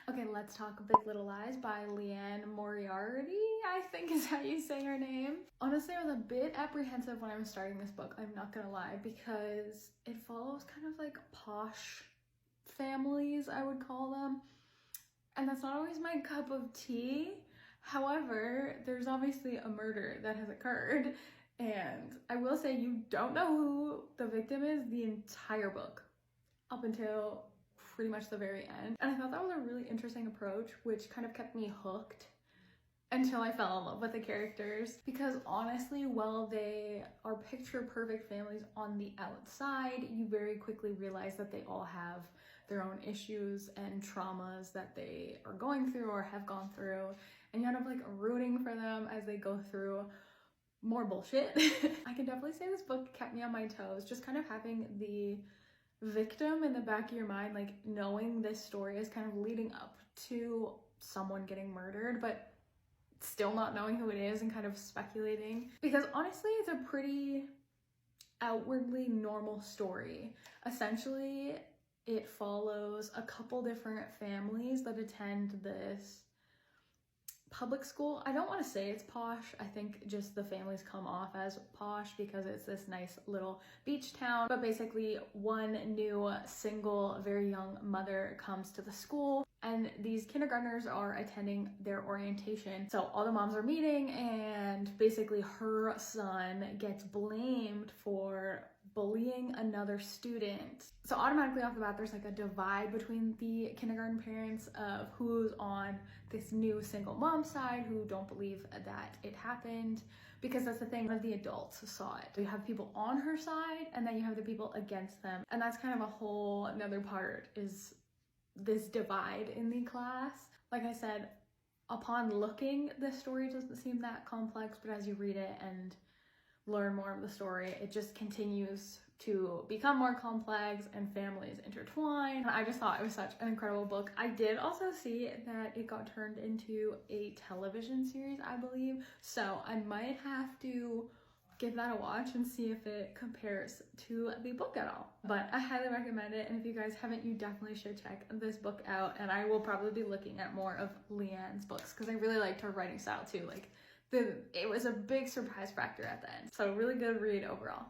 Okay, let's talk Big Little Lies by Liane Moriarty, I think is how you say her name. Honestly, I was a bit apprehensive when I was starting this book, I'm not gonna lie, because it follows kind of like posh families, I would call them. And that's not always my cup of tea. However, there's obviously a murder that has occurred. And I will say you don't know who the victim is the entire book up until pretty much the very end. And I thought that was a really interesting approach, which kind of kept me hooked until I fell in love with the characters. Because honestly, while they are picture perfect families on the outside, you very quickly realize that they all have their own issues and traumas that they are going through or have gone through. And you end up like rooting for them as they go through more bullshit. I can definitely say this book kept me on my toes, just kind of having the victim in the back of your mind, like knowing this story is kind of leading up to someone getting murdered, but still not knowing who it is and kind of speculating. Because honestly, it's a pretty outwardly normal story. Essentially, it follows a couple different families that attend this public school. I don't want to say it's posh. I think just the families come off as posh because it's this nice little beach town. But basically, one new single, very young mother comes to the school, and these kindergartners are attending their orientation. So all the moms are meeting, and basically her son gets blamed for bullying another student. So automatically off the bat, there's like a divide between the kindergarten parents of who's on this new single mom side, who don't believe that it happened, because that's the thing, none of the adults saw it. You have people on her side, and then you have the people against them. And that's kind of a whole another part, is this divide in the class. Like I said, upon looking, the story doesn't seem that complex, but as you read it and learn more of the story, it just continues to become more complex and families intertwine. I just thought it was such an incredible book. I did also see that it got turned into a television series, I believe, so I might have to give that a watch and see if it compares to the book at all. But I highly recommend it, and if you guys haven't, you definitely should check this book out. And I will probably be looking at more of Liane's books because I really liked her writing style too. Like, it was a big surprise factor at the end. So really good read overall.